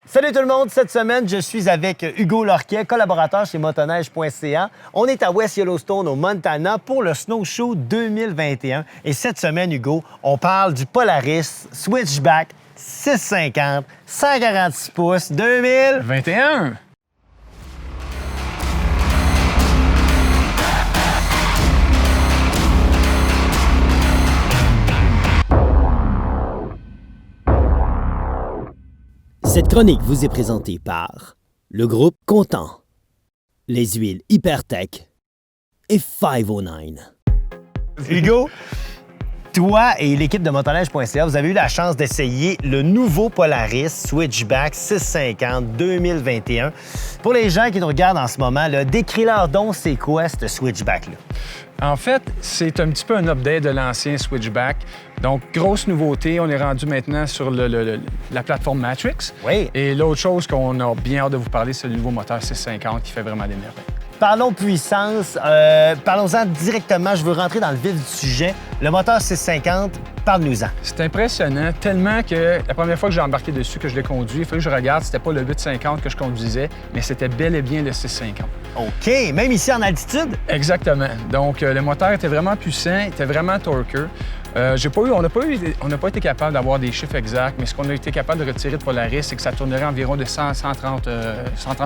Salut tout le monde! Cette semaine, je suis avec Hugo Lorquet, collaborateur chez motoneige.ca. On est à West Yellowstone, au Montana, pour le Snow Show 2021. Et cette semaine, Hugo, on parle du Polaris Switchback 650, 146 pouces, 2021. Cette chronique vous est présentée par le groupe Content, les huiles Hypertech et 509. Hugo, toi et l'équipe de motoneige.ca, vous avez eu la chance d'essayer le nouveau Polaris Switchback 650 2021. Pour les gens qui nous regardent en ce moment, décris-leur donc c'est quoi ce Switchback-là? En fait, c'est un petit peu un update de l'ancien Switchback. Donc, grosse nouveauté, on est rendu maintenant sur la plateforme Matrix. Oui. Et l'autre chose qu'on a bien hâte de vous parler, c'est le nouveau moteur 650 qui fait vraiment des merveilles. Parlons puissance. Parlons-en directement. Je veux rentrer dans le vif du sujet. Le moteur 650, parle-nous-en. C'est impressionnant, tellement que la première fois que j'ai embarqué dessus, que je l'ai conduit, il fallait que je regarde, c'était pas le 850 que je conduisais, mais c'était bel et bien le 650. OK. Même ici en altitude? Exactement. Donc, le moteur était vraiment puissant, était vraiment torqueux. On n'a pas été capable d'avoir des chiffres exacts, mais ce qu'on a été capable de retirer de Polaris, c'est que ça tournerait environ de 130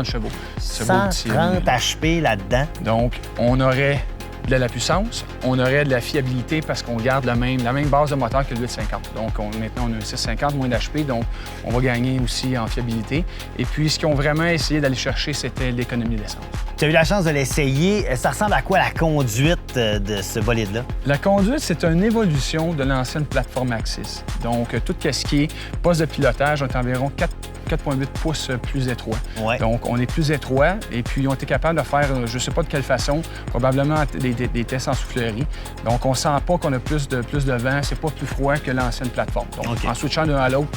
chevaux. 130 HP là-dedans. Donc, on aurait de la puissance, on aurait de la fiabilité parce qu'on garde la même base de moteur que le 850. Donc, maintenant, on a un 650, moins d'HP, donc on va gagner aussi en fiabilité. Et puis, ce qu'ils ont vraiment essayé d'aller chercher, c'était l'économie d'essence. Tu as eu la chance de l'essayer. Ça ressemble à quoi la conduite de ce bolide-là? La conduite, c'est une évolution de l'ancienne plateforme Axis. Donc, tout ce qui est poste de pilotage, on est environ 4,8 pouces plus étroit. Ouais. Donc, on est plus étroit et puis ils ont été capables de faire, je ne sais pas de quelle façon, probablement des tests en soufflerie. Donc, on ne sent pas qu'on a plus de vent, c'est pas plus froid que l'ancienne plateforme. Donc, OK. En switchant d'un à l'autre,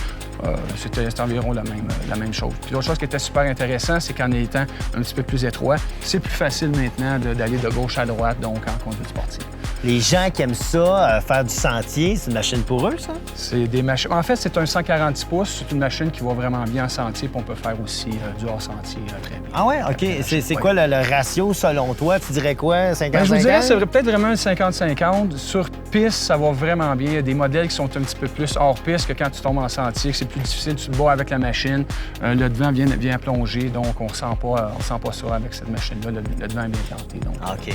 c'était environ la même chose. Puis l'autre chose qui était super intéressant, c'est qu'en étant un petit peu plus étroit, c'est plus facile maintenant d'aller de gauche à droite, donc en conduite sportive. Les gens qui aiment ça, faire du sentier, c'est une machine pour eux, ça? C'est des machines. En fait, c'est un 146 pouces. C'est une machine qui va vraiment bien en sentier, puis on peut faire aussi du hors-sentier très bien. Ah ouais? OK. C'est quoi le ratio selon toi? Tu dirais quoi? 50-50? Je vous dirais, c'est peut-être vraiment un 50-50. Sur piste, ça va vraiment bien. Il y a des modèles qui sont un petit peu plus hors piste que quand tu tombes en sentier, que c'est plus difficile. Tu te bats avec la machine. Le devant vient plonger, donc on sent pas ça avec cette machine-là. Le devant est bien planté. Donc, OK.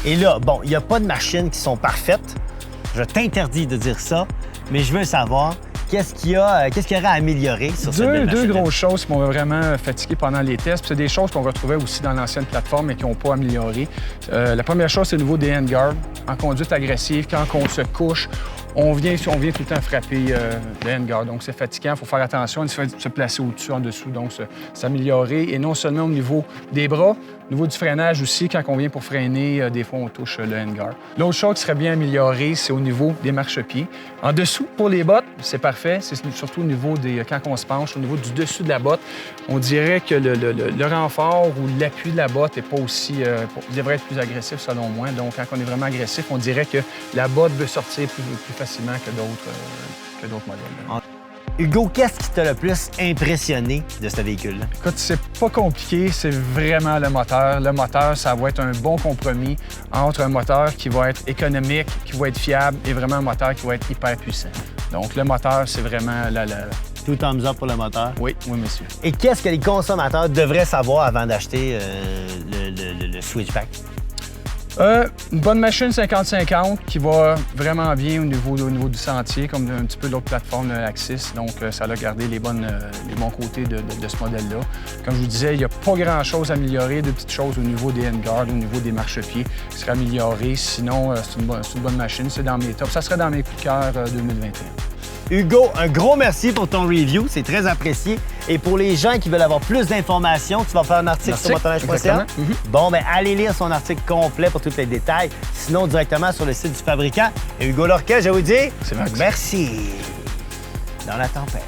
Et là, bon, il n'y a pas de machines qui sont parfaites. Je t'interdis de dire ça, mais je veux savoir qu'est-ce qu'il y aurait à améliorer sur cette belle machine. Deux grosses choses qui m'ont vraiment fatigué pendant les tests. Puis c'est des choses qu'on retrouvait aussi dans l'ancienne plateforme et qui n'ont pas amélioré. La première chose, c'est le niveau des handguards. En conduite agressive, quand on se couche, on vient tout le temps frapper le handguard. Donc, c'est fatigant. Il faut faire attention, se placer au-dessus, en dessous, donc s'améliorer. Et non seulement au niveau des bras, au niveau du freinage aussi, quand on vient pour freiner, des fois, on touche le handguard. L'autre chose qui serait bien améliorée, c'est au niveau des marchepieds. En dessous, pour les bottes, c'est parfait. C'est surtout au niveau quand on se penche, au niveau du dessus de la botte, on dirait que le renfort ou l'appui de la botte n'est pas aussi... devrait être plus agressif, selon moi. Donc, quand on est vraiment agressif, on dirait que la botte veut sortir plus facilement que d'autres modèles. Hugo, qu'est-ce qui t'a le plus impressionné de ce véhicule-là? Écoute, c'est pas compliqué, c'est vraiment le moteur. Le moteur, ça va être un bon compromis entre un moteur qui va être économique, qui va être fiable, et vraiment un moteur qui va être hyper puissant. Donc, le moteur, c'est vraiment Tout thumbs up pour le moteur? Oui, monsieur. Et qu'est-ce que les consommateurs devraient savoir avant d'acheter le Switchback? Une bonne machine 50-50 qui va vraiment bien au niveau du sentier, comme un petit peu l'autre plateforme, Axis. Donc, ça a gardé les bons côtés de ce modèle-là. Comme je vous disais, il n'y a pas grand-chose à améliorer, de petites choses au niveau des handguards, au niveau des marchepieds qui seraient améliorées. Sinon, c'est une bonne machine, c'est dans mes tops. Ça serait dans mes coups de cœur 2021. Hugo, un gros merci pour ton review, c'est très apprécié. Et pour les gens qui veulent avoir plus d'informations, tu vas faire un article sur motoneige.ca. Bon, ben allez lire son article complet pour tous les détails. Sinon, directement sur le site du fabricant. Et Hugo Lorquet, je vous dis, C'est Max. merci. Dans la tempête.